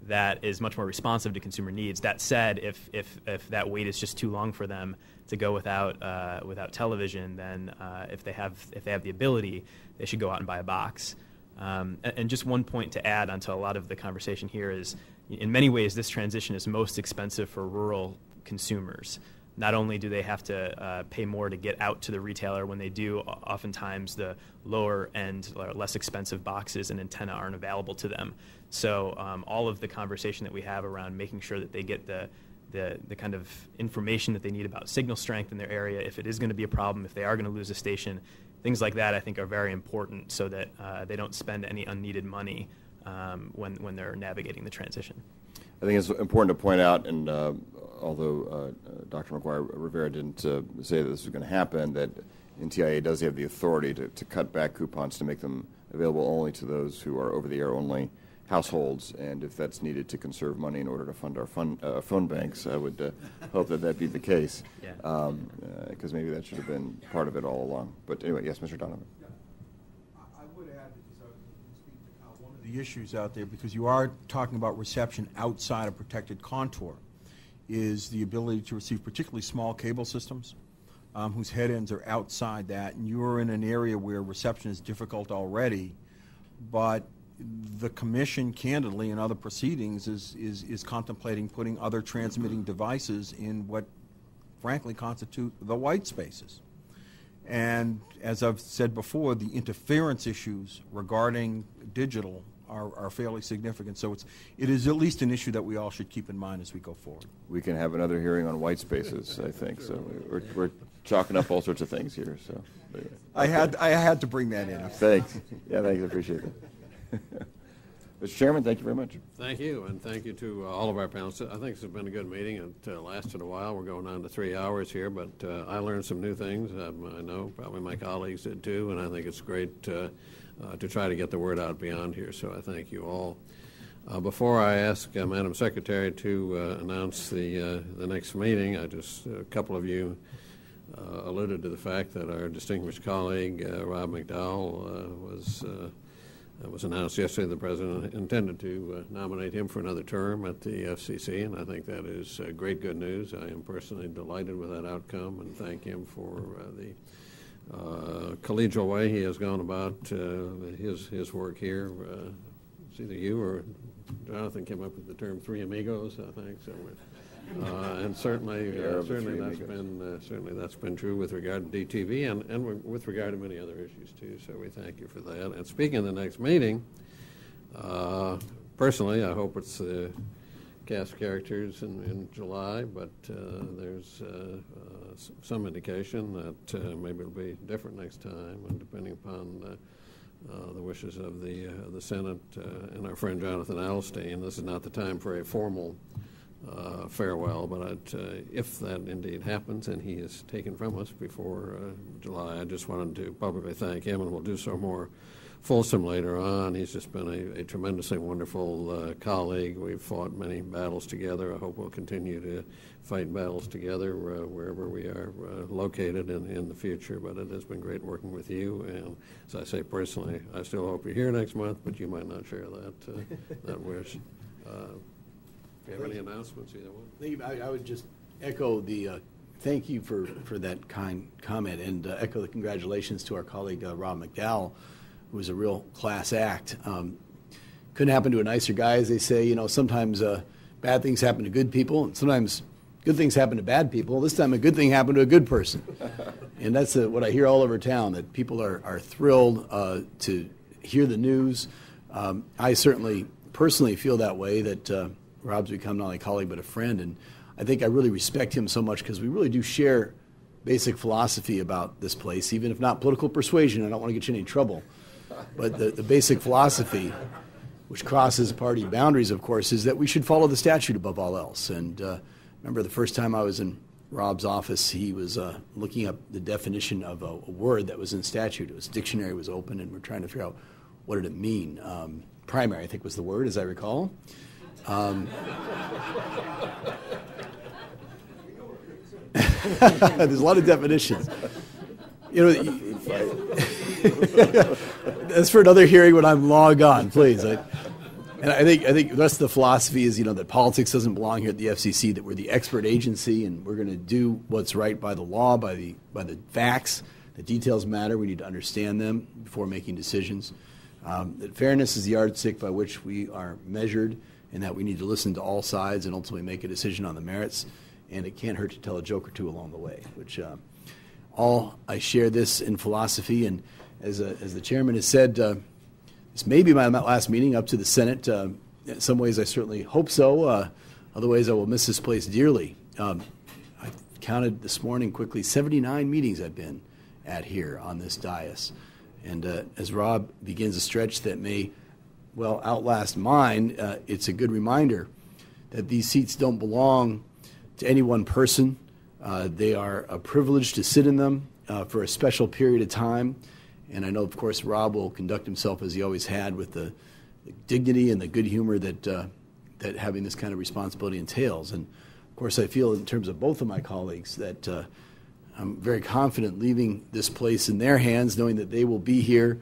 that is much more responsive to consumer needs. That said, if that wait is just too long for them to go without television, then if they have the ability, they should go out and buy a box. And just one point to add onto a lot of the conversation here is, in many ways, this transition is most expensive for rural consumers. Not only do they have to pay more to get out to the retailer when they do, oftentimes the lower end, less expensive boxes and antenna aren't available to them. So all of the conversation that we have around making sure that they get the kind of information that they need about signal strength in their area, if it is going to be a problem, if they are going to lose a station, things like that I think are very important so that they don't spend any unneeded money when they're navigating the transition. I think it's important to point out, and although Dr. McGuire-Rivera didn't say that this was going to happen, that NTIA does have the authority to cut back coupons to make them available only to those who are over-the-air only households, and if that's needed to conserve money in order to fund our phone banks, I would hope that be the case, because maybe that should have been part of it all along. But anyway, yes, Mr. Donovan. I would add that one of the issues out there, because you are talking about reception outside a protected contour, is the ability to receive particularly small cable systems whose head ends are outside that, and you're in an area where reception is difficult already, but the Commission, candidly, in other proceedings, is contemplating putting other transmitting devices in what, frankly, constitute the white spaces. And as I've said before, the interference issues regarding digital are fairly significant. So it is at least an issue that we all should keep in mind as we go forward. We can have another hearing on white spaces, I think. So we're chalking up all sorts of things here. So I had to bring that in. Thanks. Yeah, thanks. I appreciate that. Mr. Chairman, thank you very much. Thank you, and thank you to all of our panelists. I think this has been a good meeting. It lasted a while. We're going on to 3 hours here, but I learned some new things. I know probably my colleagues did too, and I think it's great to try to get the word out beyond here, so I thank you all. Before I ask Madam Secretary to announce the next meeting, a couple of you alluded to the fact that our distinguished colleague, Rob McDowell, was announced yesterday. The President intended to nominate him for another term at the FCC, and I think that is great good news. I am personally delighted with that outcome and thank him for the collegial way he has gone about his work here. It's either you or Jonathan came up with the term "three amigos," I think. So And certainly that's been true with regard to DTV and with regard to many other issues too. So we thank you for that. And speaking of the next meeting, personally, I hope it's cast characters in July, but there's some indication that maybe it'll be different next time, and depending upon the wishes of the Senate and our friend Jonathan Adelstein, this is not the time for a formal farewell, but if that indeed happens and he is taken from us before July, I just wanted to publicly thank him, and we'll do so more fulsome later on. He's just been a tremendously wonderful colleague. We've fought many battles together. I hope we'll continue to fight battles together wherever we are located in the future, but it has been great working with you, and as I say personally, I still hope you're here next month, but you might not share that wish. Do you have any announcements, either one? I would just echo the thank you for that kind comment, and echo the congratulations to our colleague Rob McDowell, who was a real class act. Couldn't happen to a nicer guy, as they say. You know, sometimes bad things happen to good people, and sometimes good things happen to bad people. This time a good thing happened to a good person. And that's what I hear all over town, that people are thrilled to hear the news. I certainly personally feel that way, that Rob's become not only a colleague but a friend, and I think I really respect him so much because we really do share basic philosophy about this place, even if not political persuasion. I don't want to get you in any trouble. But the basic philosophy, which crosses party boundaries, of course, is that we should follow the statute above all else. And remember the first time I was in Rob's office, he was looking up the definition of a word that was in statute. His dictionary was open, and we're trying to figure out what did it mean. Primary, I think, was the word, as I recall. There's a lot of definitions. You know, that's for another hearing when I'm long gone, please. And I think the rest of the philosophy is, that politics doesn't belong here at the FCC, that we're the expert agency, and we're going to do what's right by the law, by the facts. The details matter. We need to understand them before making decisions. That fairness is the yardstick by which we are measured, and that we need to listen to all sides and ultimately make a decision on the merits. And it can't hurt to tell a joke or two along the way, which I share this in philosophy. And as the chairman has said, this may be my last meeting up to the Senate. In some ways, I certainly hope so. Other ways, I will miss this place dearly. I counted this morning quickly 79 meetings I've been at here on this dais. And as Rob begins a stretch that may, outlast mine, it's a good reminder that these seats don't belong to any one person. They are a privilege to sit in them for a special period of time. And I know, of course, Rob will conduct himself as he always had, with the dignity and the good humor that having this kind of responsibility entails. And, of course, I feel in terms of both of my colleagues that I'm very confident leaving this place in their hands, knowing that they will be here,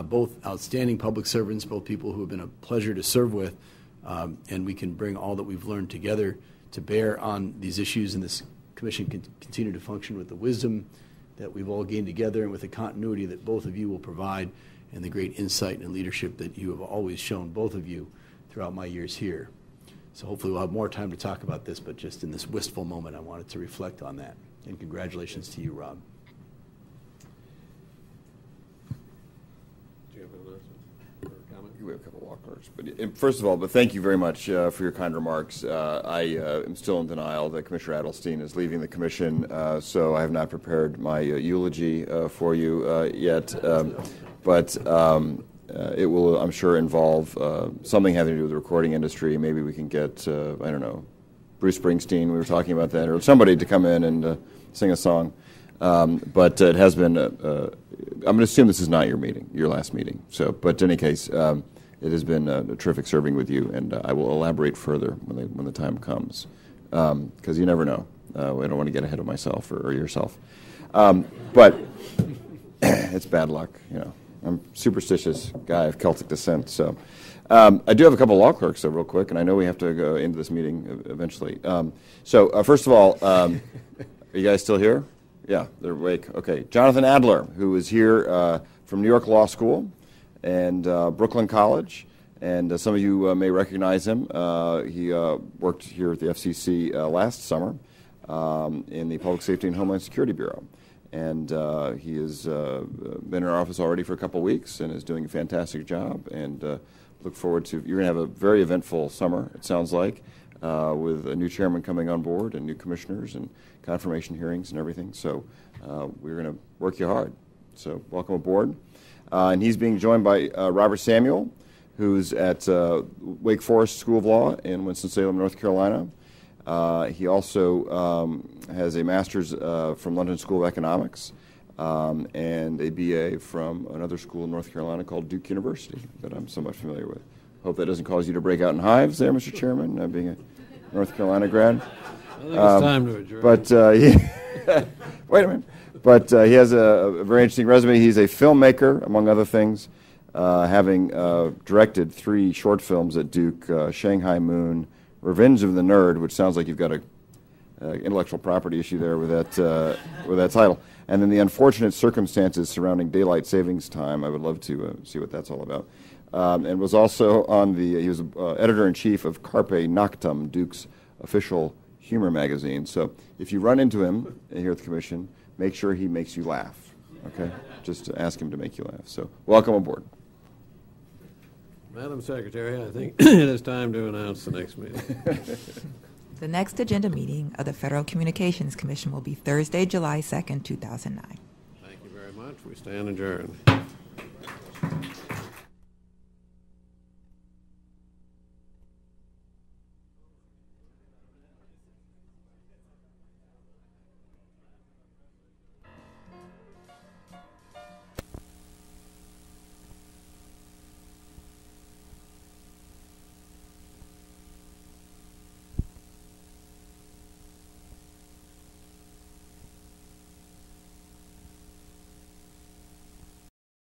both outstanding public servants, both people who have been a pleasure to serve with, and we can bring all that we've learned together to bear on these issues, and this commission can continue to function with the wisdom that we've all gained together and with the continuity that both of you will provide, and the great insight and leadership that you have always shown, both of you, throughout my years here. So hopefully we'll have more time to talk about this, but just in this wistful moment, I wanted to reflect on that. And congratulations to you, Rob. We have a couple of law clerks. But first of all, thank you very much for your kind remarks. I am still in denial that Commissioner Adelstein is leaving the commission, so I have not prepared my eulogy for you yet. But it will, I'm sure, involve something having to do with the recording industry. Maybe we can get, I don't know, Bruce Springsteen, we were talking about that, or somebody to come in and sing a song. But it has been, I'm going to assume this is not your meeting, your last meeting. So, but in any case, it has been terrific serving with you, and I will elaborate further when the time comes, because you never know. I don't want to get ahead of myself or yourself. But it's bad luck, I'm a superstitious guy of Celtic descent, so. I do have a couple of law clerks, though, real quick, and I know we have to go into this meeting eventually. So, first of all, are you guys still here? Yeah, they're awake. Okay. Jonathan Adler, who is here from New York Law School and Brooklyn College, And some of you may recognize him. He worked here at the FCC last summer in the Public Safety and Homeland Security Bureau. And he has been in our office already for a couple weeks and is doing a fantastic job. And look forward to, you're going to have a very eventful summer, it sounds like, with a new chairman coming on board and new commissioners and confirmation hearings and everything. So we're going to work you hard. So welcome aboard. And he's being joined by Robert Samuel, who's at Wake Forest School of Law in Winston-Salem, North Carolina. He also has a master's from London School of Economics and a BA from another school in North Carolina called Duke University that I'm somewhat familiar with. Hope that doesn't cause you to break out in hives there, Mr. Chairman, being a North Carolina grad. I think it's time to adjourn. But wait a minute. But he has a very interesting resume. He's a filmmaker, among other things, having directed 3 short films at Duke, Shanghai Moon, Revenge of the Nerd, which sounds like you've got a intellectual property issue there with that title, and then The Unfortunate Circumstances Surrounding Daylight Savings Time. I would love to see what that's all about. And was also on he was editor-in-chief of Carpe Noctem, Duke's official humor magazine. So if you run into him here at the Commission, make sure he makes you laugh, okay? Just to ask him to make you laugh. So welcome aboard. Madam Secretary, I think it is time to announce the next meeting. The next agenda meeting of the Federal Communications Commission will be Thursday, July 2nd, 2009. Thank you very much. We stand adjourned.